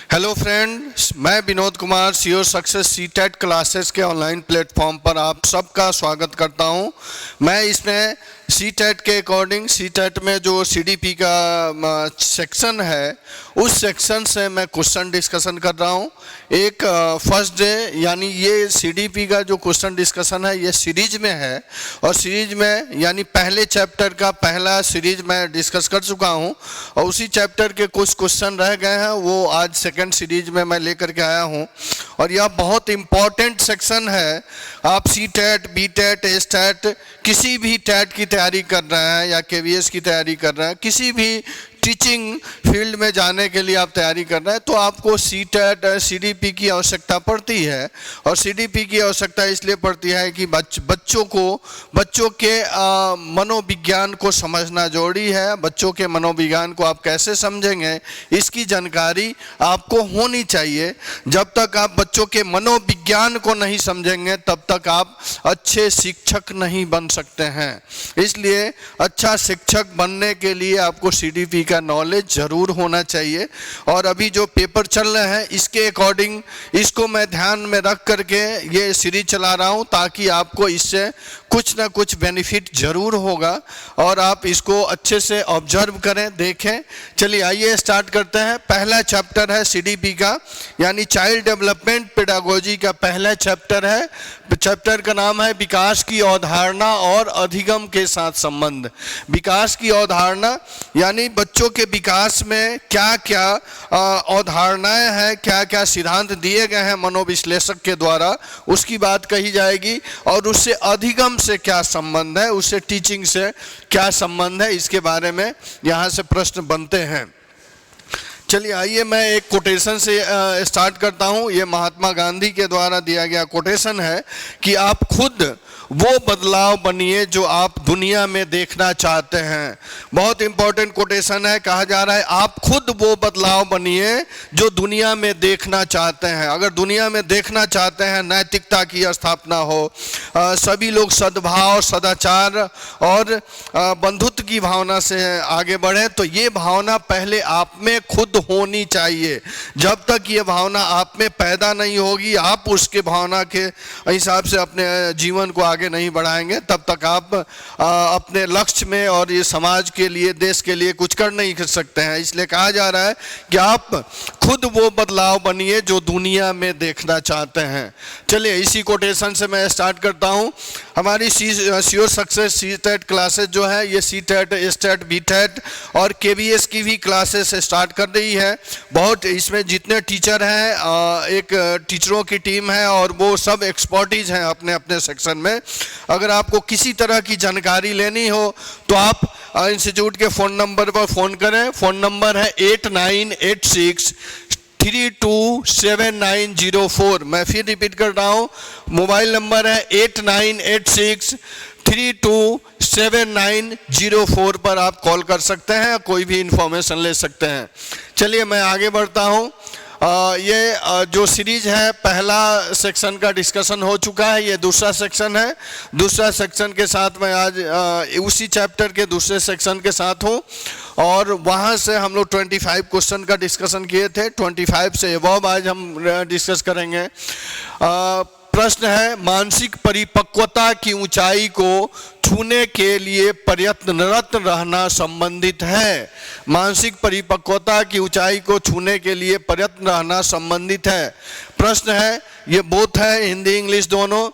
Hello friends, मैं Vinod Kumar CO success CTET classes के online platform पर आप सबका स्वागत करता हूं। मैं इसमें सीटेट के अकॉर्डिंग सीटेट में जो सीडीपी का सेक्शन है उस सेक्शन से मैं क्वेश्चन डिस्कशन कर रहा हूं। एक फर्स्ट डे यानी ये सीडीपी का जो क्वेश्चन डिस्कशन है ये सीरीज में है और सीरीज में यानी पहले चैप्टर का पहला सीरीज मैं डिस्कस कर चुका हूं और उसी चैप्टर के कुछ क्वेश्चन रह गए हैं, वो आज सेकंड सीरीज में मैं लेकर के आया हूं और यह बहुत इम्पॉर्टेंट सेक्शन है। आप C TET, B TET, S TET, किसी भी टेट की तैयारी कर रहे हैं या केवीएस की तैयारी कर रहे हैं, किसी भी टीचिंग फील्ड में जाने के लिए आप तैयारी कर रहे हैं तो आपको सी टेट सीडीपी की आवश्यकता पड़ती है। और सीडीपी की आवश्यकता इसलिए पड़ती है कि बच्चों के मनोविज्ञान को समझना जरूरी है। बच्चों के मनोविज्ञान को आप कैसे समझेंगे इसकी जानकारी आपको होनी चाहिए। जब तक आप बच्चों के मनोविज्ञान को नहीं समझेंगे तब तक आप अच्छे शिक्षक नहीं बन सकते हैं। इसलिए अच्छा शिक्षक बनने के लिए आपको सीडीपी का नॉलेज जरूर होना चाहिए। और अभी जो पेपर चल रहे हैं इसके अकॉर्डिंग इसको मैं ध्यान में रख करके ये सीरीज चला रहा हूं ताकि आपको इससे कुछ ना कुछ बेनिफिट जरूर होगा और आप इसको अच्छे से ऑब्जर्व करें, देखें। चलिए आइए स्टार्ट करते हैं। पहला चैप्टर है सीडीपी का यानी चाइल्ड डेवलपमेंट पेडागोजी का पहला चैप्टर है। चैप्टर का नाम है विकास की अवधारणा और अधिगम के साथ संबंध। विकास की अवधारणा यानी बच्चों के विकास में क्या क्या अवधारणाएं हैं, क्या क्या सिद्धांत दिए गए हैं मनोविश्लेषक के द्वारा, उसकी बात कही जाएगी। और उससे अधिगम से क्या संबंध है, उससे टीचिंग से क्या संबंध है, इसके बारे में यहाँ से प्रश्न बनते हैं। चलिए आइए मैं एक कोटेशन से स्टार्ट करता हूँ। ये महात्मा गांधी के द्वारा दिया गया कोटेशन है कि आप खुद वो बदलाव बनिए जो आप दुनिया में देखना चाहते हैं। बहुत इंपॉर्टेंट कोटेशन है। कहा जा रहा है आप खुद वो बदलाव बनिए जो दुनिया में देखना चाहते हैं। अगर दुनिया में देखना चाहते हैं नैतिकता की स्थापना हो, सभी लोग सद्भाव, सदाचार और बंधुत्व की भावना से आगे बढ़े, तो ये भावना पहले आप में खुद होनी चाहिए। जब तक ये भावना आप में पैदा नहीं होगी, आप उसके भावना के हिसाब से अपने जीवन को आगे नहीं बढ़ाएंगे, तब तक आप अपने लक्ष्य में और ये समाज के लिए, देश के लिए कुछ कर नहीं सकते हैं। इसलिए कहा जा रहा है कि आप खुद वो बदलाव बनिए जो दुनिया में देखना चाहते हैं। चलिए इसी कोटेशन से मैं स्टार्ट करता हूं। हमारी सीओ सक्सेस सीटेट क्लासेस जो है ये सीटेट, एसटेट, बीटेट और केवीएस की भी क्लासेस स्टार्ट कर रही है। बहुत इसमें जितने टीचर हैं, एक टीचरों की टीम है और वो सब एक्सपर्टीज हैं अपने अपने सेक्शन में। अगर आपको किसी तरह की जानकारी लेनी हो तो आप इंस्टीट्यूट के फ़ोन नंबर पर फ़ोन करें। फ़ोन नंबर है 8986327904। मैं फिर रिपीट कर रहा हूँ, मोबाइल नंबर है 8986327904 पर आप कॉल कर सकते हैं, कोई भी इंफॉर्मेशन ले सकते हैं। चलिए मैं आगे बढ़ता हूँ। ये जो सीरीज है पहला सेक्शन का डिस्कशन हो चुका है, ये दूसरा सेक्शन है। दूसरा सेक्शन के साथ मैं आज उसी चैप्टर के दूसरे सेक्शन के साथ हूँ और वहाँ से हम लोग 25 क्वेश्चन का डिस्कशन किए थे। 25 से एबव आज हम डिस्कस करेंगे। प्रश्न है मानसिक परिपक्वता की ऊंचाई को छूने के लिए प्रयत्नरत रहना संबंधित है। मानसिक परिपक्वता की ऊंचाई को छूने के लिए प्रयत्न रहना संबंधित है। प्रश्न है, ये बोथ है हिंदी इंग्लिश दोनों।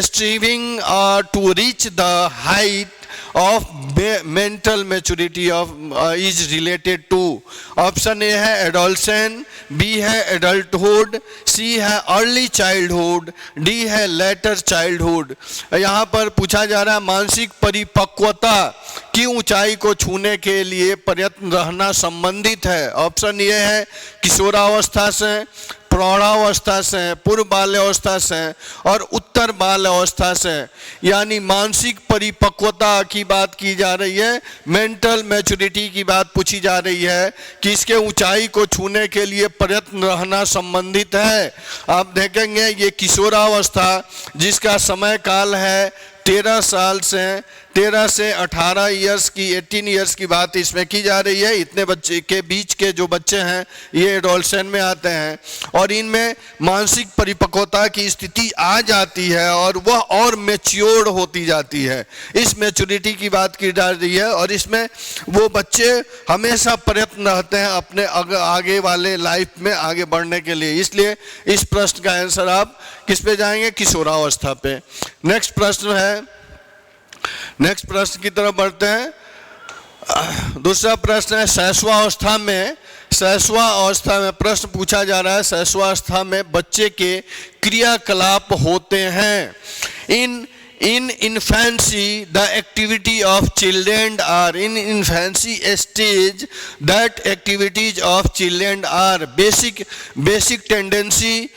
Striving to reach the height of mental maturity of is related to। Option A है एडोलसेंट, बी है एडल्टहुड, सी है अर्ली चाइल्डहुड, डी है लेटर चाइल्डहुड। यहाँ पर पूछा जा रहा है मानसिक परिपक्वता की ऊंचाई को छूने के लिए प्रयत्न रहना संबंधित है। ऑप्शन ये है किशोरावस्था से, प्रौढ़ावस्था से, पूर्व बाल्यावस्था से और उत्तर बाल्यावस्था से। यानी मानसिक परिपक्वता की बात की जा रही है, मेंटल मैच्योरिटी की बात पूछी जा रही है कि इसके ऊंचाई को छूने के लिए प्रयत्न रहना संबंधित है। आप देखेंगे ये किशोरावस्था जिसका समय काल है 13 साल से 13 से 18 ईयर्स की 18 ईयर्स की बात इसमें की जा रही है। इतने बच्चे के बीच के जो बच्चे हैं ये एडोलसेंट में आते हैं और इनमें मानसिक परिपक्वता की स्थिति आ जाती है और वह और मैच्योर्ड होती जाती है। इस मैच्योरिटी की बात की जा रही है और इसमें वो बच्चे हमेशा प्रयत्न रहते हैं अपने आगे वाले लाइफ में आगे बढ़ने के लिए। इसलिए इस प्रश्न का आंसर आप किस पे जाएंगे? किशोरावस्था पे। नेक्स्ट प्रश्न की तरफ बढ़ते हैं। दूसरा प्रश्न है शैशवावस्था में प्रश्न पूछा जा रहा है, शैशवावस्था में बच्चे के क्रियाकलाप होते हैं। In infancy, the activity of children are in infancy stage. That activities of children are basic tendency,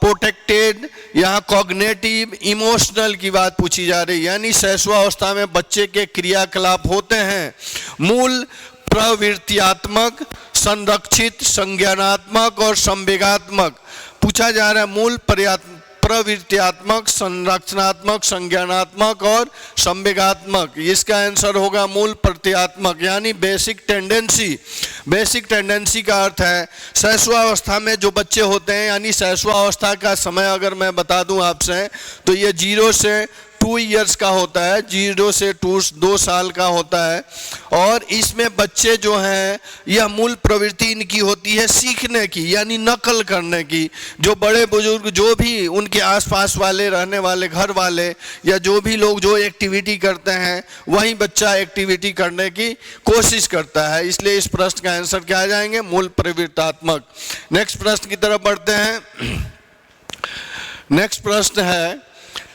protected, यहाँ cognitive, emotional की बात पूछी जा रही है। यानी शैशवावस्था में बच्चे के क्रियाकलाप होते हैं मूल प्रवृत्त्यात्मक, संरक्षित, संज्ञानात्मक और संवेगात्मक। पूछा जा रहा है मूल प्रवृत्त्यात्मक, संरचनात्मक, संज्ञानात्मक और संवेगात्मक। इसका आंसर होगा मूल प्रत्यात्मक यानी बेसिक टेंडेंसी का अर्थ है शैशवावस्था में जो बच्चे होते हैं। यानी शैशवावस्था का समय अगर मैं बता दूं आपसे तो ये 0 से 2 ईयर्स का होता है, 0 से 2 साल का होता है। और इसमें बच्चे जो हैं यह मूल प्रवृत्ति इनकी होती है सीखने की यानी नकल करने की। जो बड़े बुजुर्ग जो भी उनके आसपास वाले रहने वाले घर वाले या जो भी लोग जो एक्टिविटी करते हैं वही बच्चा एक्टिविटी करने की कोशिश करता है। इसलिए इस प्रश्न का आंसर क्या आ जाएंगे? मूल प्रवृत्तात्मक। नेक्स्ट प्रश्न की तरफ बढ़ते हैं। नेक्स्ट प्रश्न है,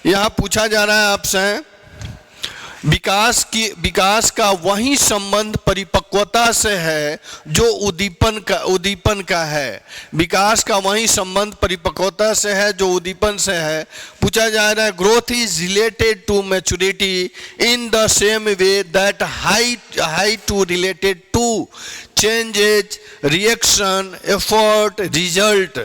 यहाँ पूछा जा रहा है आपसे विकास का वही संबंध परिपक्वता से है जो उद्दीपन का है। विकास का वही संबंध परिपक्वता से है जो उद्दीपन से है। पूछा जा रहा है growth is related to maturity in the same way that high to related to changes, reaction, effort, result.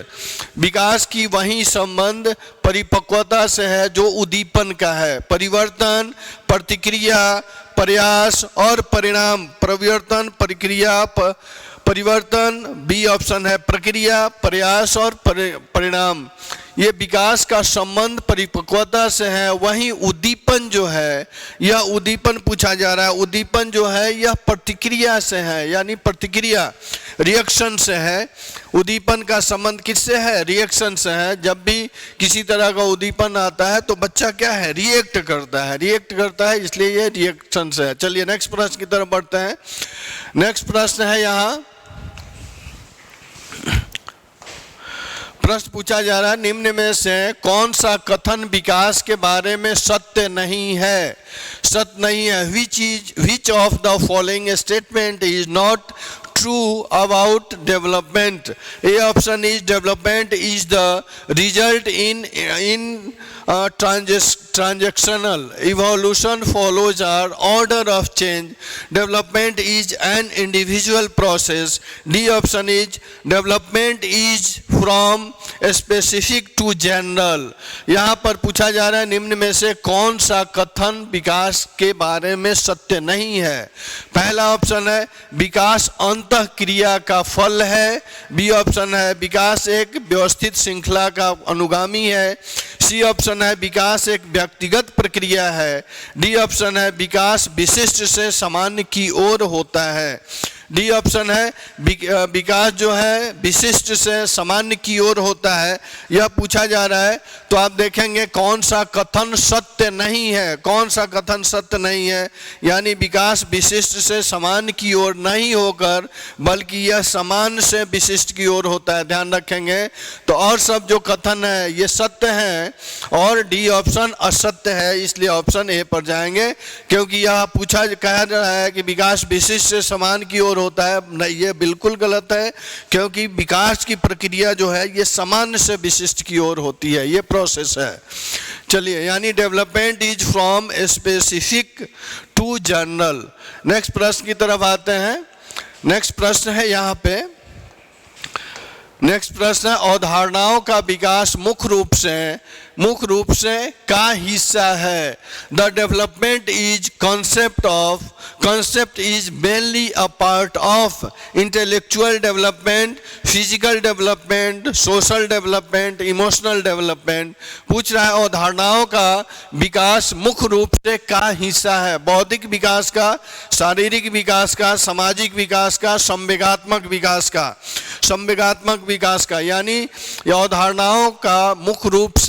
विकास की वही संबंध परिपक्वता से है जो उद्दीपन का है। परिवर्तन, प्रतिक्रिया, प्रयास और परिणाम। परिवर्तन बी ऑप्शन है, प्रक्रिया, प्रयास और परिणाम। ये विकास का संबंध परिपक्वता से है। वहीं उद्दीपन जो है यह उद्दीपन पूछा जा रहा है, उद्दीपन जो है यह प्रतिक्रिया से है यानी प्रतिक्रिया रिएक्शन से है। उद्दीपन का संबंध किससे है? रिएक्शन से है। जब भी किसी तरह का उद्दीपन आता है तो बच्चा क्या है? रिएक्ट करता है, इसलिए ये रिएक्शन से है। चलिए नेक्स्ट प्रश्न की तरफ बढ़ते हैं। नेक्स्ट प्रश्न है, यहाँ प्रश्न पूछा जा रहा है निम्न में से कौन सा कथन विकास के बारे में सत्य नहीं है? विच of the following statement is not true about development? A option is development is the result in transactional. Evolution follows our order of change. Development is an individual process. D option is development is from specific to general. यहाँ पर पूछा जा रहा है निम्न में से कौन सा कथन विकास के बारे में सत्य नहीं है? पहला ऑप्शन है विकास अंतः क्रिया का फल है। बी ऑप्शन है विकास एक व्यवस्थित श्रृंखला का अनुगामी है। सी ऑप्शन है विकास एक व्यक्तिगत प्रक्रिया है। डी ऑप्शन है विकास विशिष्ट से सामान्य की ओर होता है। डी ऑप्शन है विकास जो है विशिष्ट से सामान्य की ओर होता है। यह पूछा जा रहा है तो आप देखेंगे कौन सा कथन सत्य नहीं है। कौन सा कथन सत्य नहीं है? यानी विकास विशिष्ट से सामान्य की ओर नहीं होकर बल्कि यह सामान्य से विशिष्ट की ओर होता है। ध्यान रखेंगे तो और सब जो कथन है ये सत्य है और डी ऑप्शन असत्य है। इसलिए ऑप्शन ए पर जाएंगे क्योंकि यह कहा जा रहा है कि विकास विशिष्ट से समान की ओर होता है। नहीं, ये बिल्कुल गलत है क्योंकि विकास की प्रक्रिया जो है ये सामान्य से विशिष्ट की ओर होती है, ये प्रोसेस है। चलिए यानी development is from specific to general. Next प्रश्न की तरफ आते हैं। नेक्स्ट प्रश्न है यहाँ पे नेक्स्ट प्रश्न है, अवधारणाओं का विकास मुख्य रूप से का हिस्सा है? The development is concept is mainly a part of intellectual development, physical development, social development, emotional development। पूछ रहा है अवधारणाओं का विकास मुख्य रूप से का हिस्सा है? बौद्धिक विकास का, शारीरिक विकास का, सामाजिक विकास का, संवेगात्मक विकास का। यानी अवधारणाओं का मुख्य रूप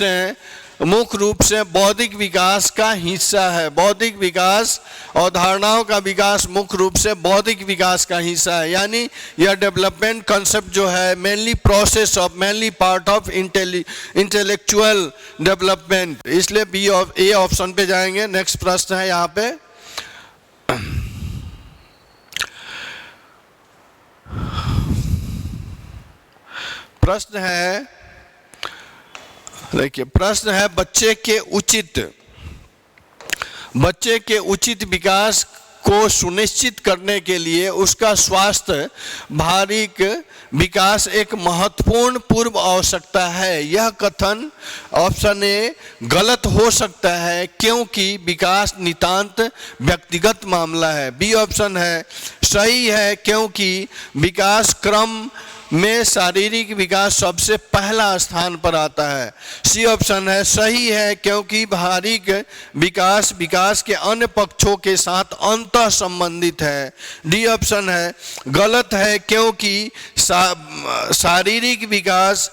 से बौद्धिक विकास का हिस्सा है। बौद्धिक विकास, अवधारणाओं का विकास मुख्य रूप से बौद्धिक विकास का हिस्सा है। यानी यह डेवलपमेंट कंसेप्ट जो है mainly part of intellectual development, इसलिए ए ऑप्शन पे जाएंगे। नेक्स्ट प्रश्न है यहाँ पे, प्रश्न है बच्चे के उचित विकास को सुनिश्चित करने के लिए उसका स्वास्थ्य भारिक विकास एक महत्वपूर्ण पूर्व आवश्यकता है। यह कथन ऑप्शन ए गलत हो सकता है क्योंकि विकास नितांत व्यक्तिगत मामला है। बी ऑप्शन है सही है क्योंकि विकास क्रम में शारीरिक विकास सबसे पहला स्थान पर आता है। सी ऑप्शन है सही है क्योंकि भारिक विकास के अन्य पक्षों के साथ अंतः संबंधित है। डी ऑप्शन है गलत है क्योंकि शारीरिक विकास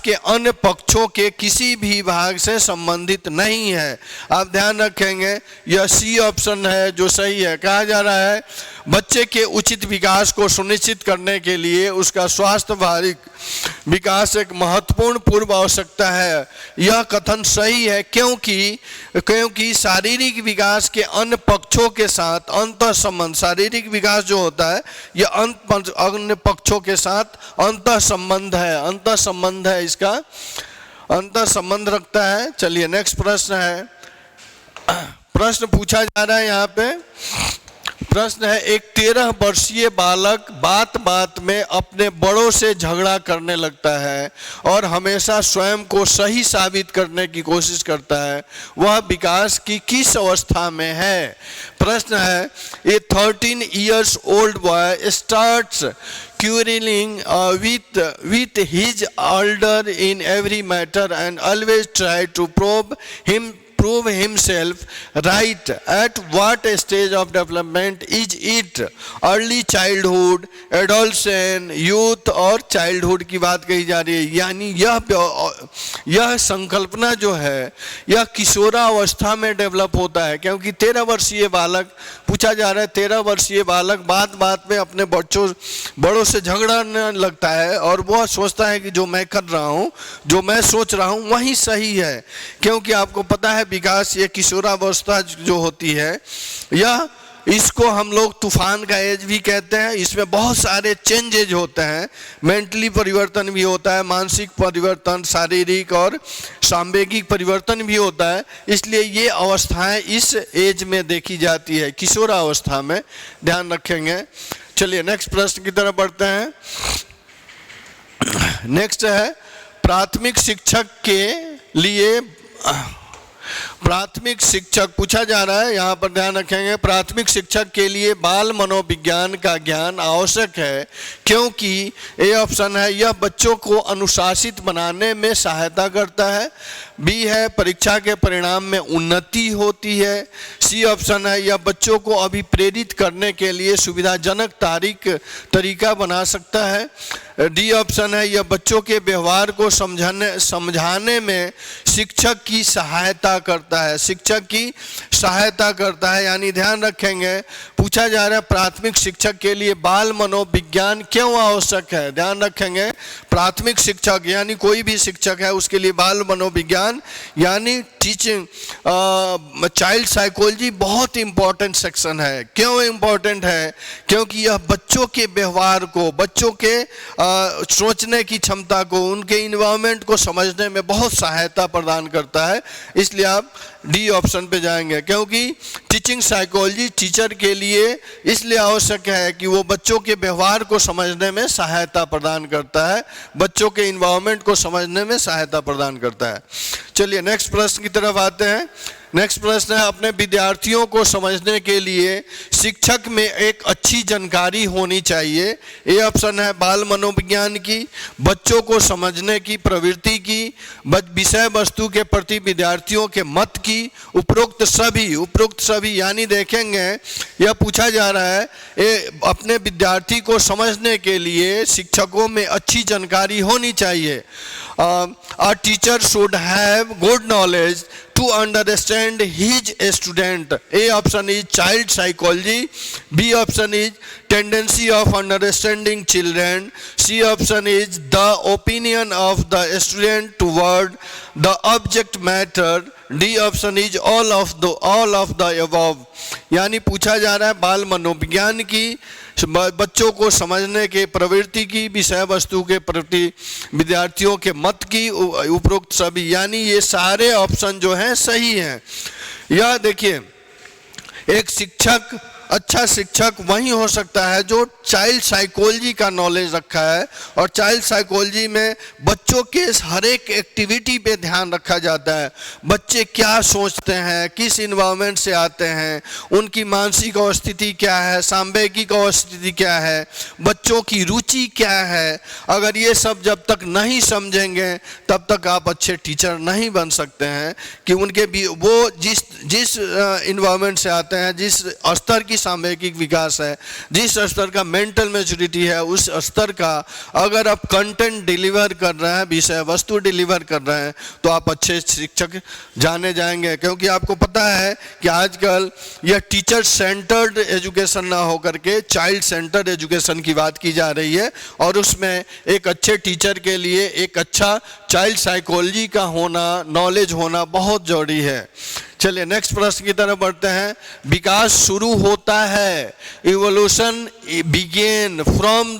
के अन्य पक्षों के किसी भी भाग से संबंधित नहीं है। आप ध्यान रखेंगे यह सी ऑप्शन है जो सही है। कहा जा रहा है बच्चे के उचित विकास को सुनिश्चित करने के लिए उसका स्वास्थ्य भारिक विकास एक महत्वपूर्ण पूर्व आवश्यकता है। यह कथन सही है क्योंकि शारीरिक विकास के अन्य पक्षों के साथ अंतः संबंध, शारीरिक विकास जो होता है यह अन्य पक्षों के साथ अंतः संबंध है, इसका अंतः संबंध रखता है। चलिए नेक्स्ट प्रश्न है, प्रश्न पूछा जा रहा है यहाँ पे। प्रश्न है, एक 13 वर्षीय बालक बात में अपने बड़ों से झगड़ा करने लगता है और हमेशा स्वयं को सही साबित करने की कोशिश करता है। वह विकास की किस अवस्था में है? प्रश्न है, ए 13 years old boy starts quarreling with his elder in every matter and always try to prove himself right. At what stage of development is it? Early childhood, adolescence, youth और childhood की बात कही जा रही है। यानी यह संकल्पना जो है यह किशोरावस्था में डेवलप होता है क्योंकि 13 वर्षीय बालक पूछा जा रहा है। 13 वर्षीय बालक बात में अपने बड़ों से झगड़ने लगता है और वह सोचता है कि जो मैं कर रहा हूँ, जो मैं सोच रहा हूँ वही सही है। क्योंकि आपको पता है विकास, ये किशोरावस्था जो होती है यह, इसको हम लोग तूफान का एज भी कहते हैं। इसमें बहुत सारे चेंजेज होते हैं, मेंटली परिवर्तन भी होता है, मानसिक परिवर्तन, शारीरिक और सांवेगिक परिवर्तन भी होता है। इसलिए ये अवस्थाएं इस एज में देखी जाती है, किशोरावस्था में, ध्यान रखेंगे। चलिए नेक्स्ट प्रश्न की तरफ बढ़ते हैं। नेक्स्ट है, प्राथमिक शिक्षक पूछा जा रहा है, यहाँ पर ध्यान रखेंगे। प्राथमिक शिक्षक के लिए बाल मनोविज्ञान का ज्ञान आवश्यक है क्योंकि ए ऑप्शन है यह बच्चों को अनुशासित बनाने में सहायता करता है। बी है परीक्षा के परिणाम में उन्नति होती है। सी ऑप्शन है यह बच्चों को अभिप्रेरित करने के लिए सुविधाजनक तरीका बना सकता है। डी ऑप्शन है यह बच्चों के व्यवहार को समझाने में शिक्षक की सहायता करता है। यानी ध्यान रखेंगे पूछा जा रहा है प्राथमिक शिक्षक के लिए बाल मनोविज्ञान क्यों आवश्यक है? ध्यान रखेंगे प्राथमिक शिक्षक यानी कोई भी शिक्षक है उसके लिए बाल मनोविज्ञान यानी टीचिंग चाइल्ड साइकोलॉजी बहुत इंपॉर्टेंट सेक्शन है। क्यों इंपॉर्टेंट है? क्योंकि यह बच्चों के व्यवहार को, बच्चों के सोचने की क्षमता को, उनके इन्वायरमेंट को समझने में बहुत सहायता प्रदान करता है। इसलिए आप डी ऑप्शन पे जाएंगे, क्योंकि टीचिंग साइकोलॉजी टीचर के लिए इसलिए आवश्यक है कि वो बच्चों के व्यवहार को समझने में सहायता प्रदान करता है, बच्चों के इन्वायरमेंट को समझने में सहायता प्रदान करता है। चलिए नेक्स्ट प्रश्न की तरफ आते हैं। नेक्स्ट प्रश्न है, अपने विद्यार्थियों को समझने के लिए शिक्षक में एक अच्छी जानकारी होनी चाहिए। ये ऑप्शन है बाल मनोविज्ञान की, बच्चों को समझने की प्रवृत्ति की, विषय वस्तु के प्रति विद्यार्थियों के मत की, उपरोक्त सभी यानी देखेंगे यह पूछा जा रहा है अपने विद्यार्थी को समझने के लिए शिक्षकों में अच्छी जानकारी होनी चाहिए। A teacher should have good knowledge to understand his student. A option is child psychology, B option is tendency of understanding children, C option is the opinion of the student toward the object matter, D option is all of the above. यानी पूछा जा रहा है बाल मनोविज्ञान की, बच्चों को समझने के प्रवृत्ति की, विषय वस्तु के प्रति विद्यार्थियों के मत की, उपरोक्त सभी, यानी ये सारे ऑप्शन जो हैं सही हैं। यह देखिए, एक शिक्षक, अच्छा शिक्षक वही हो सकता है जो चाइल्ड साइकोलॉजी का नॉलेज रखा है, और चाइल्ड साइकोलॉजी में बच्चों के हर एक एक्टिविटी पे ध्यान रखा जाता है। बच्चे क्या सोचते हैं, किस इन्वायरमेंट से आते हैं, उनकी मानसिक स्थिति क्या है, सांवेगिक स्थिति क्या है, बच्चों की रुचि क्या है। अगर ये सब जब तक नहीं समझेंगे तब तक आप अच्छे टीचर नहीं बन सकते हैं, कि उनके भी वो जिस इन्वायरमेंट से आते हैं, जिस स्तर की सामूहिक विकास है, जिस स्तर का मेंटल मैच्योरिटी है, उस स्तर का अगर आप कंटेंट डिलीवर कर रहे हैं, विषय वस्तु डिलीवर कर रहे हैं, तो आप अच्छे शिक्षक जाने जाएंगे। क्योंकि आपको पता है कि आजकल यह टीचर सेंटर्ड एजुकेशन ना होकर के चाइल्ड सेंटर्ड एजुकेशन की बात की जा रही है, और उसमें एक अच्छे टीचर के लिए एक अच्छा चाइल्ड साइकोलॉजी का होना, नॉलेज होना बहुत जरूरी है। चलिए नेक्स्ट प्रश्न की तरफ बढ़ते हैं। विकास शुरू होता है, evolution begin from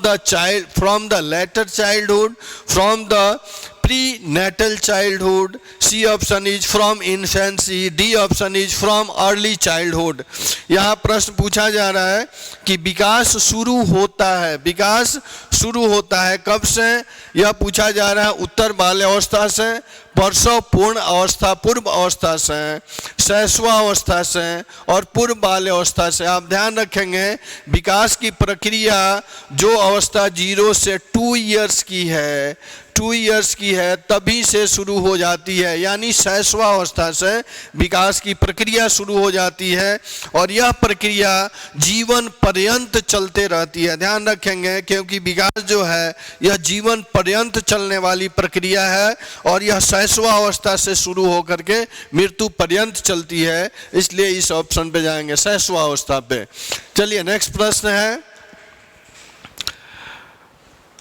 the later childhood, from the prenatal childhood, C option is from infancy, D option is from early childhood. यहाँ प्रश्न पूछा जा रहा है कि विकास शुरू होता है, विकास शुरू होता है कब से? यह पूछा जा रहा है उत्तर बाल्यावस्था से, प्रसव पूर्ण अवस्था पूर्व अवस्था से, शैशवावस्था से और पूर्व बाल्यावस्था से। आप ध्यान रखेंगे विकास की प्रक्रिया जो अवस्था 0 से 2 इयर्स की है, 2 इयर्स की है, तभी से शुरू हो जाती है, यानी शैशवावस्था से विकास की प्रक्रिया शुरू हो जाती है, और यह प्रक्रिया जीवन पर्यंत चलते रहती है। ध्यान रखेंगे, क्योंकि विकास जो है यह जीवन पर्यंत चलने वाली प्रक्रिया है, और यह शैशवावस्था से शुरू होकर के मृत्यु पर्यंत चलती है, इसलिए इस ऑप्शन पे जाएंगे, शैशवावस्था पे। चलिए नेक्स्ट प्रश्न है।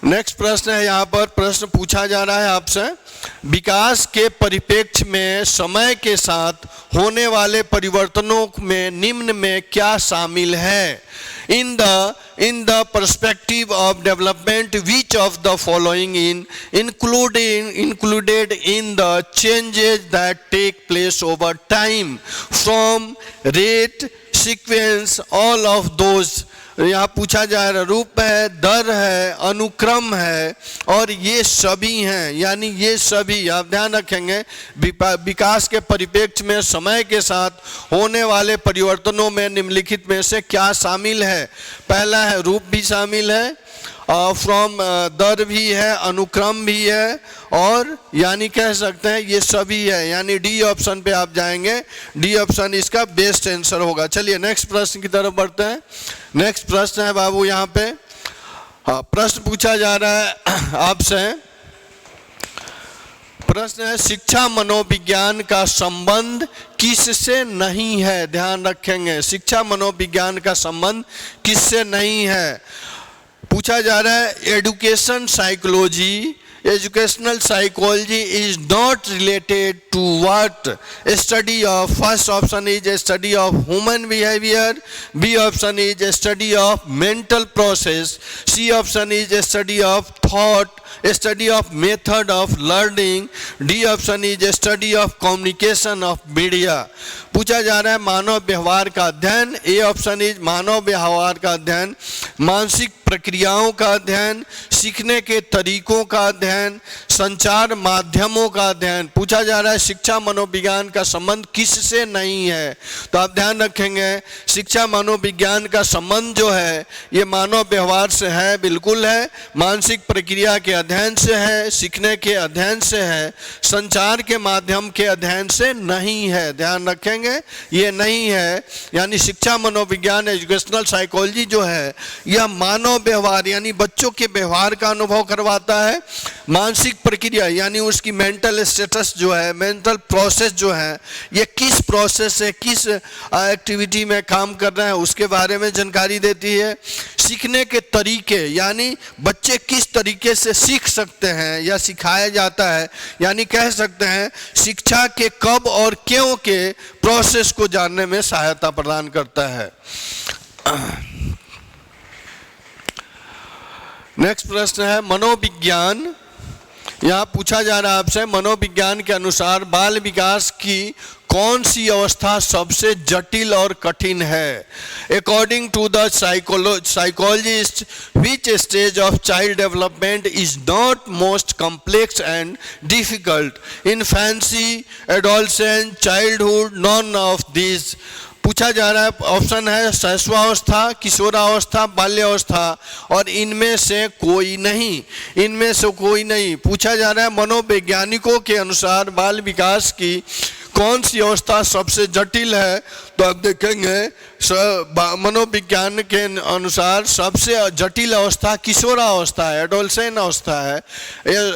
नेक्स्ट प्रश्न है, यहाँ पर प्रश्न पूछा जा रहा है आपसे, विकास के परिप्रेक्ष्य में समय के साथ होने वाले परिवर्तनों में निम्न में क्या शामिल है? In the perspective of development, which of the following included in the changes that take place over time, from rate, sequence, all of those? यहाँ पूछा जा रहा, रूप है, दर है, अनुक्रम है, और ये सभी हैं, यानी ये सभी। आप ध्यान रखेंगे विकास के परिप्रेक्ष्य में समय के साथ होने वाले परिवर्तनों में निम्नलिखित में से क्या शामिल है? पहला है रूप भी शामिल है, फ्रॉम दर भी है, अनुक्रम भी है, और यानी कह सकते हैं ये सभी है, यानी डी ऑप्शन पे आप जाएंगे, डी ऑप्शन इसका बेस्ट आंसर होगा। चलिए नेक्स्ट प्रश्न की तरफ बढ़ते हैं। नेक्स्ट प्रश्न है बाबू, यहाँ पे प्रश्न पूछा जा रहा है आपसे, प्रश्न है शिक्षा मनोविज्ञान का संबंध किससे नहीं है? ध्यान रखेंगे, शिक्षा मनोविज्ञान का संबंध किससे नहीं है? पूछा जा रहा है education psychology educational psychology is not related to what? Study of, first option is study of human behaviour, B option is study of mental process, C option is study of thought, study of method of learning, D option is study of communication of media. पूछा जा रहा है मानव व्यवहार का अध्ययन, ए option is मानव व्यवहार का अध्ययन, मानसिक प्रक्रियाओं का अध्ययन, सीखने के तरीकों का अध्ययन, संचार माध्यमों का अध्ययन। पूछा जा रहा है शिक्षा मनोविज्ञान का संबंध किससे नहीं है? तो आप ध्यान रखेंगे शिक्षा मनोविज्ञान का संबंध जो है ये मानव व्यवहार से है, बिल्कुल है, मानसिक प्रक्रिया के अध्ययन से है, सीखने के अध्ययन से है, संचार के माध्यम के अध्ययन से नहीं है। ध्यान रखेंगे ये नहीं है, यानी शिक्षा मनोविज्ञान एजुकेशनल साइकोलॉजी जो है यह मानव व्यवहार यानी बच्चों के व्यवहार का अनुभव करवाता है, मानसिक प्रक्रिया यानी उसकी मेंटल स्टेटस जो है, मेंटल प्रोसेस जो है, ये किस प्रोसेस से किस एक्टिविटी में काम कर रहा है उसके बारे में जानकारी देती है, सीखने के तरीके यानी बच्चे किस तरीके से सीख सकते हैं या सिखाया जाता है, यानी कह सकते हैं शिक्षा के कब और क्यों के प्रोसेस को जानने में सहायता प्रदान करता है। नेक्स्ट प्रश्न है मनोविज्ञान। यहाँ पूछा जा रहा है आपसे मनोविज्ञान के अनुसार बाल विकास की कौन सी अवस्था सबसे जटिल और कठिन है? According to the psychologist which stage of child development is not most complex and difficult? Infancy, adolescence, childhood, none of this. पूछा जा रहा है ऑप्शन है शैशवावस्था, किशोरावस्था, बाल्यावस्था और इनमें से कोई नहीं, इनमें से कोई नहीं। पूछा जा रहा है मनोवैज्ञानिकों के अनुसार बाल विकास की कौन सी अवस्था सबसे जटिल है? तो आप देखेंगे मनोविज्ञान के अनुसार सबसे जटिल अवस्था किशोरावस्था है, एडोलसेंट अवस्था है,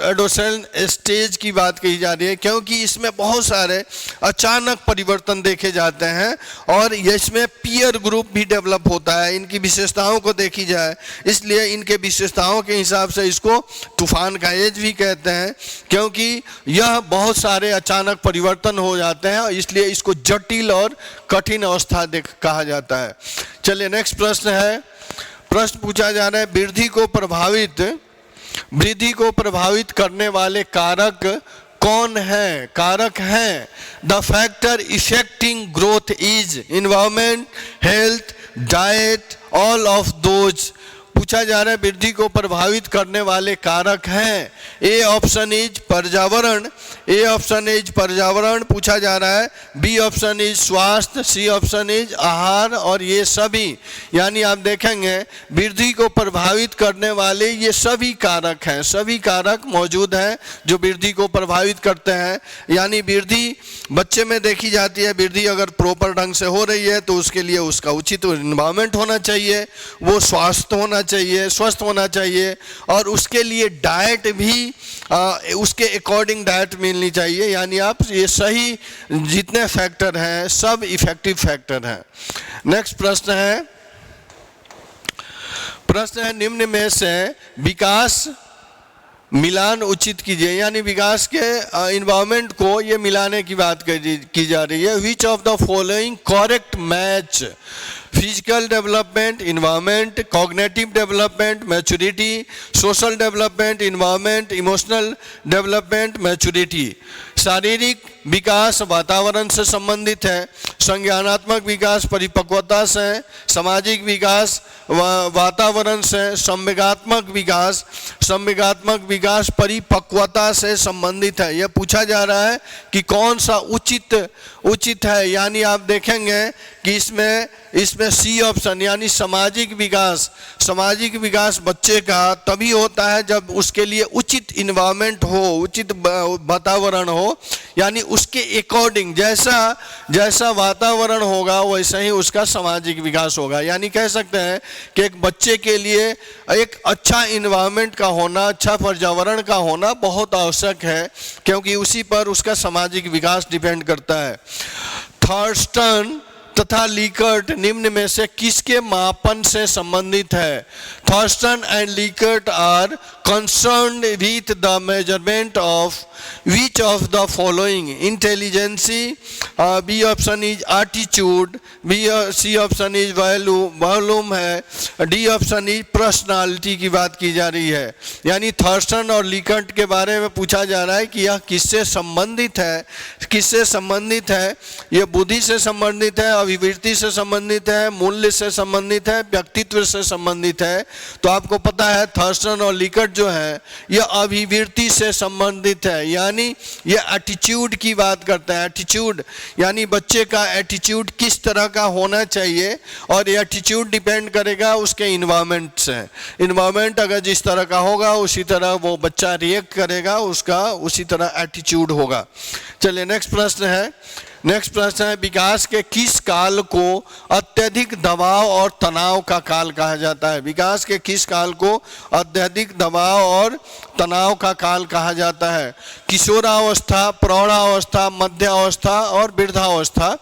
एडोलसेंट स्टेज की बात कही जा रही है क्योंकि इसमें बहुत सारे अचानक परिवर्तन देखे जाते हैं और इसमें पीयर ग्रुप भी डेवलप होता है। इनकी विशेषताओं को देखी जाए इसलिए इनके विशेषताओं के हिसाब से इसको तूफान का एज भी कहते हैं क्योंकि यह बहुत सारे अचानक परिवर्तन हो जाते हैं और इसलिए इसको जटिल और कठिन अवस्था कहा जाता है। चलिए नेक्स्ट प्रश्न है। प्रश्न पूछा जा रहा है वृद्धि को प्रभावित करने वाले कारक कौन है? कारक हैं the factor affecting growth is environment, health, diet, all of those. पूछा जा रहा है वृद्धि को प्रभावित करने वाले कारक हैं। ए ऑप्शन इज पर्यावरण, ए ऑप्शन इज पर्यावरण पूछा जा रहा है, बी ऑप्शन इज स्वास्थ्य, सी ऑप्शन इज आहार और ये सभी, यानी आप देखेंगे वृद्धि को प्रभावित करने वाले ये सभी कारक हैं, सभी कारक मौजूद हैं जो वृद्धि को प्रभावित करते हैं। यानी वृद्धि बच्चे में देखी जाती है, वृद्धि अगर प्रॉपर ढंग से हो रही है तो उसके लिए उसका उचित एनवायरनमेंट होना चाहिए, वो स्वस्थ होना चाहिए और उसके लिए डाइट भी उसके अकॉर्डिंग डाइट मिलनी चाहिए। यानी आप ये सही जितने फैक्टर हैं सब इफेक्टिव फैक्टर हैं। नेक्स्ट प्रश्न है निम्न में से विकास मिलान उचित कीजिए, यानी विकास के इन्वायरमेंट को ये मिलाने की बात की जा रही है। विच of the following correct match physical development, environment, cognitive development, maturity, social development, environment, emotional development, maturity. शारीरिक विकास वातावरण से संबंधित है, संज्ञानात्मक विकास परिपक्वता से, सामाजिक विकास वातावरण से, संवेगात्मक विकास परिपक्वता से संबंधित है। यह पूछा जा रहा है कि कौन सा उचित है, यानी आप देखेंगे कि इसमें सी ऑप्शन यानी सामाजिक विकास बच्चे का तभी होता है जब उसके लिए उचित इन्वायरमेंट हो, उचित वातावरण हो, यानी उसके अकॉर्डिंग जैसा वातावरण होगा वैसा ही उसका सामाजिक विकास होगा। यानी कह सकते हैं कि एक बच्चे के लिए एक अच्छा इन्वायरमेंट का होना, अच्छा पर्यावरण का होना बहुत आवश्यक है क्योंकि उसी पर उसका सामाजिक विकास डिपेंड करता है। थर्स्टन तथा लीकर्ट निम्न में से किसके मापन से संबंधित है? Thorsten and Likert are concerned with the measurement of which of the following: intelligence, B option is attitude, C option is volume है, D option is personality की बात की जा रही है। यानी थॉर्स्टन और लीकर्ट के बारे में पूछा जा रहा है कि यह किससे संबंधित है, किससे संबंधित है? यह बुद्धि से संबंधित है, अभिवृत्ति से संबंधित है, मूल्य से संबंधित है, व्यक्तित्व से संबंधित है। तो आपको पता है थॉर्स्टन और लीकर्ट जो है यह अभिवृत्ति से संबंधित है, यानी ये एटीट्यूड की बात करते हैं। एटीट्यूड यानी बच्चे का एटीट्यूड किस तरह का होना चाहिए, और ये एटीट्यूड डिपेंड करेगा उसके इन्वायरमेंट से। इन्वायरमेंट अगर जिस तरह का होगा उसी तरह वो बच्चा रिएक्ट करेगा, उसका उसी तरह एटीट्यूड होगा। चलिए नेक्स्ट प्रश्न है। नेक्स्ट प्रश्न है, विकास के किस काल को अत्यधिक दबाव और तनाव का काल कहा जाता है? विकास के किस काल को अत्यधिक दबाव और तनाव का काल कहा जाता है? किशोरावस्था, प्रौढ़ावस्था, मध्यावस्था और वृद्धावस्था।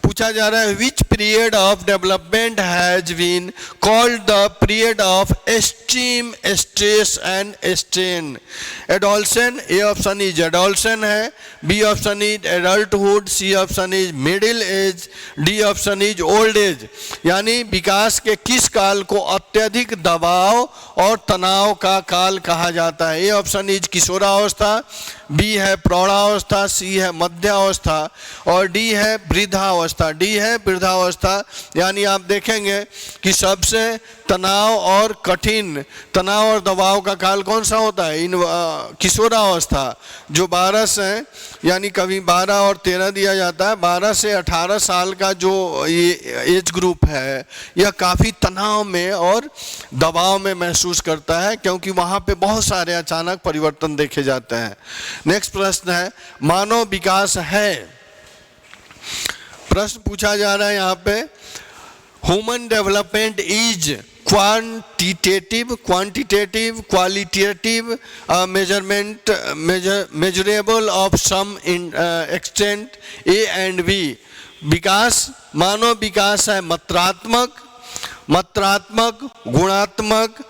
पूछा जा रहा है which period of development has been called the period of extreme stress and strain? Adolescence, A option is adolescence है, B option is adulthood, C option is middle age, D option is old age. यानी विकास के किस काल को अत्यधिक दबाव और तनाव का काल कहा जाता है? ए ऑप्शन इज किशोरावस्था, बी है प्रौढ़ावस्था, सी है मध्यावस्था और डी है वृद्धावस्था। डी है वृद्धावस्था। यानी आप देखेंगे कि सबसे तनाव और कठिन, तनाव और दबाव का काल कौन सा होता है? किशोरावस्था जो 12 से, यानी कभी 12 और 13 दिया जाता है, 12 से 18 साल का जो ये एज ग्रुप है यह काफ़ी तनाव में और दबाव में महसूस करता है, क्योंकि वहाँ पे बहुत सारे अचानक परिवर्तन देखे जाते हैं। नेक्स्ट प्रश्न है, मानव विकास है। प्रश्न पूछा जा रहा है यहाँ पे, human development is quantitative, qualitative measurement, measurable of some extent, A and B. विकास, मानव विकास है मात्रात्मक, गुणात्मक,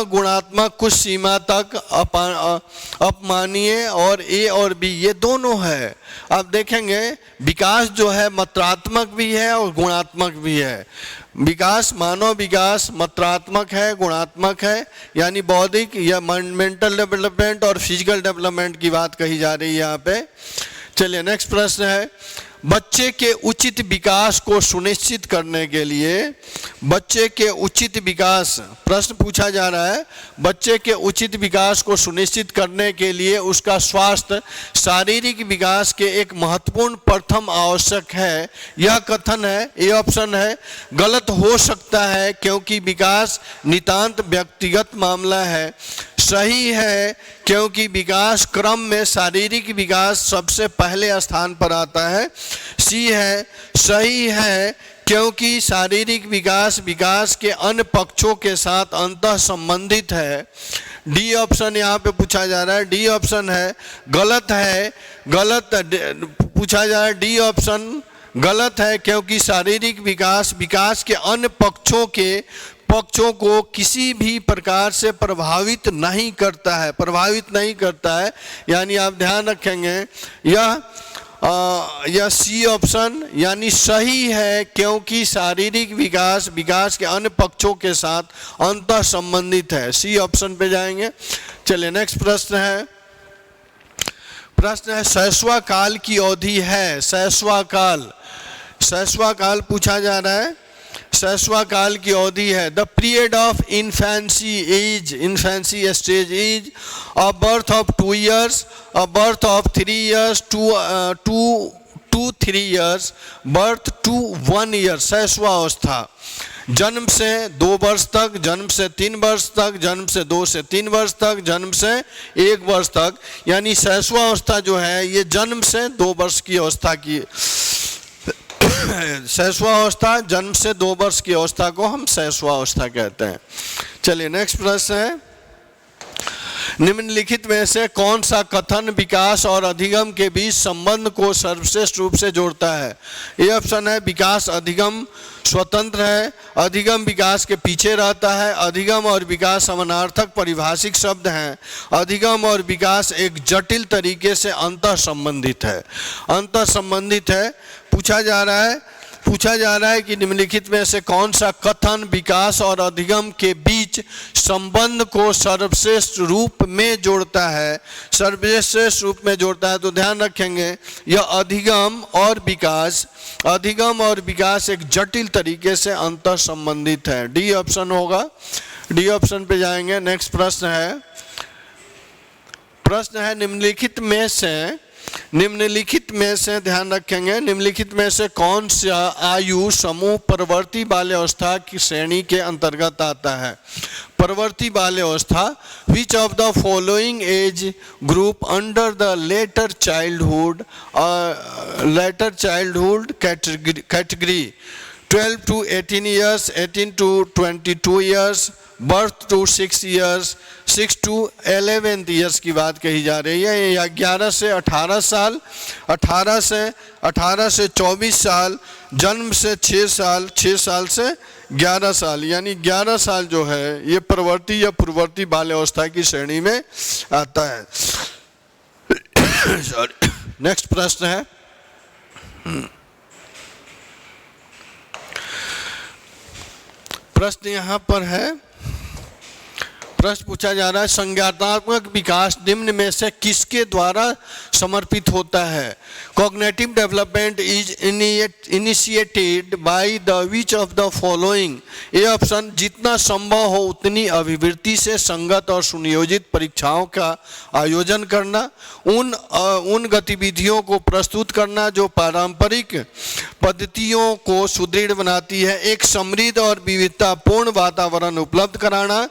गुणात्मक कुछ सीमा तक, अपमानीय, और ए और बी ये दोनों है। आप देखेंगे विकास जो है मात्रात्मक भी है और गुणात्मक भी है। विकास, मानव विकास मात्रात्मक है, गुणात्मक है, यानी बौद्धिक या मेंटल डेवलपमेंट और फिजिकल डेवलपमेंट की बात कही जा रही है यहाँ पे। चलिए नेक्स्ट प्रश्न है, बच्चे के उचित विकास को सुनिश्चित करने के लिए, बच्चे के उचित विकास, प्रश्न पूछा जा रहा है, बच्चे के उचित विकास को सुनिश्चित करने के लिए उसका स्वास्थ्य, शारीरिक विकास के एक महत्वपूर्ण प्रथम आवश्यक है। यह कथन है, ए ऑप्शन है, गलत हो सकता है क्योंकि विकास नितांत व्यक्तिगत मामला है। सही है क्योंकि विकास क्रम में शारीरिक विकास सबसे पहले स्थान पर आता है। सी है, सही है क्योंकि शारीरिक विकास विकास के अन्य पक्षों के साथ अंतः संबंधित है। डी ऑप्शन यहाँ पे पूछा जा रहा है, डी ऑप्शन है गलत है, पूछा जा रहा है डी ऑप्शन गलत है क्योंकि शारीरिक विकास विकास के अन्य पक्षों को किसी भी प्रकार से प्रभावित नहीं करता है, यानी आप ध्यान रखेंगे यह सी ऑप्शन यानी सही है क्योंकि शारीरिक विकास विकास के अन्य पक्षों के साथ अंतः संबंधित है। सी ऑप्शन पे जाएंगे। चलिए नेक्स्ट प्रश्न है, शैशव काल की अवधि है। शैशव काल पूछा जा रहा है, शैशव काल की अवधि है। The period of infancy stage is a birth of 2 years, a birth of 3 years, 2-3 years, birth to 1 year। शैशवावस्था जन्म से 2 वर्ष तक, जन्म से 3 वर्ष तक, जन्म से 2 से 3 वर्ष तक, जन्म से 1 वर्ष तक, यानी शैशवावस्था जो है ये जन्म से 2 वर्ष की अवस्था की शैशवावस्था, जन्म से 2 वर्ष की अवस्था को हम शैशवावस्था कहते हैं। चलिए नेक्स्ट प्रश्न है, निम्नलिखित में से कौन सा कथन विकास और अधिगम के बीच संबंध को सर्वश्रेष्ठ रूप से जोड़ता है? ये ऑप्शन है विकास अधिगम स्वतंत्र है, अधिगम विकास के पीछे रहता है, अधिगम और विकास समानार्थक परिभाषिक शब्द हैं, अधिगम और विकास एक जटिल तरीके से अंतः संबंधित है। अंतः संबंधित है। पूछा जा रहा है कि निम्नलिखित में से कौन सा कथन विकास और अधिगम के बीच संबंध को सर्वश्रेष्ठ रूप में जोड़ता है? सर्वश्रेष्ठ रूप में जोड़ता है तो ध्यान रखेंगे यह अधिगम और विकास एक जटिल तरीके से अंतर संबंधित है। डी ऑप्शन होगा। डी ऑप्शन पे जाएंगे। नेक्स्ट प्रश्न है निम्नलिखित में से ध्यान रखेंगे, निम्नलिखित में से कौन सा आयु समूह परवर्ती बाल्यावस्था की श्रेणी के अंतर्गत आता है? परवर्ती बाल्यावस्था, which of the following age group under the later childhood category? 12 to 18 years, 18 to 22 years, birth to 6 years, 6 to 11 years की बात कही जा रही है, या 11 से 18 साल, 18 से 24 साल, जन्म से 6 साल, 6 साल से 11 साल, यानी 11 साल जो है ये प्रवर्ती या पूर्ववर्ती बाल्यावस्था की श्रेणी में आता है। नेक्स्ट प्रश्न है प्रश्न यहाँ पर है, प्रश्न पूछा जा रहा है संज्ञानात्मक विकास निम्न में से किसके द्वारा समर्पित होता है? Cognitive development is initiated by the which of the following? ये ऑप्शन जितना संभव हो उतनी अभिवृत्ति से संगत और सुनियोजित परीक्षाओं का आयोजन करना, उन गतिविधियों को प्रस्तुत करना जो पारंपरिक पद्धतियों को सुदृढ़ बनाती है, एक समृद्ध और विविधतापूर्ण वातावरण उपलब्ध कराना,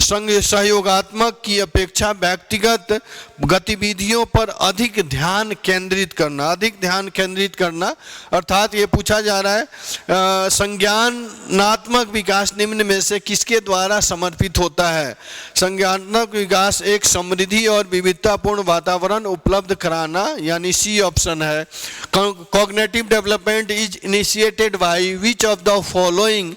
सहयोगात्मक की अपेक्षा व्यक्तिगत गतिविधियों पर अधिक ध्यान केंद्रित करना। अर्थात ये पूछा जा रहा है संज्ञानात्मक विकास निम्न में से किसके द्वारा समर्पित होता है? संज्ञानात्मक विकास एक समृद्धि और विविधतापूर्ण वातावरण उपलब्ध कराना, यानी सी ऑप्शन है। Cognitive development is initiated by which of the following?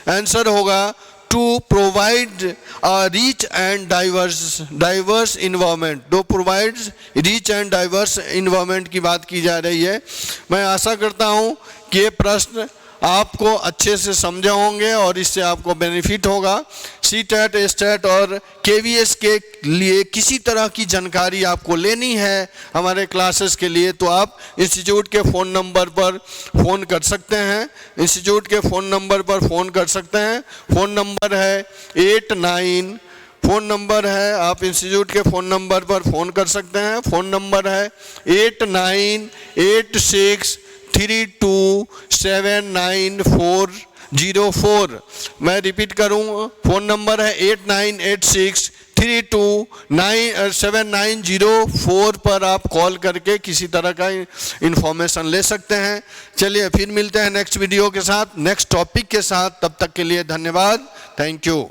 Answer होगा to provide a rich and diverse environment। दो provides rich and diverse environment की बात की जा रही है। मैं आशा करता हूँ कि ये प्रश्न आपको अच्छे से समझे होंगे और इससे आपको बेनिफिट होगा। सीटेट, एस्टेट और केवीएस के लिए किसी तरह की जानकारी आपको लेनी है हमारे क्लासेस के लिए तो आप इंस्टीट्यूट के फ़ोन नंबर पर फ़ोन कर सकते हैं। फ़ोन नंबर है 89, फ़ोन नंबर है, आप इंस्टीट्यूट के फ़ोन नंबर पर फ़ोन कर सकते हैं। फ़ोन नंबर है 8986327904। मैं रिपीट करूँ, फ़ोन नंबर है 8986327904 पर आप कॉल करके किसी तरह का इंफॉर्मेशन ले सकते हैं। चलिए फिर मिलते हैं नेक्स्ट वीडियो के साथ, नेक्स्ट टॉपिक के साथ। तब तक के लिए धन्यवाद। Thank you.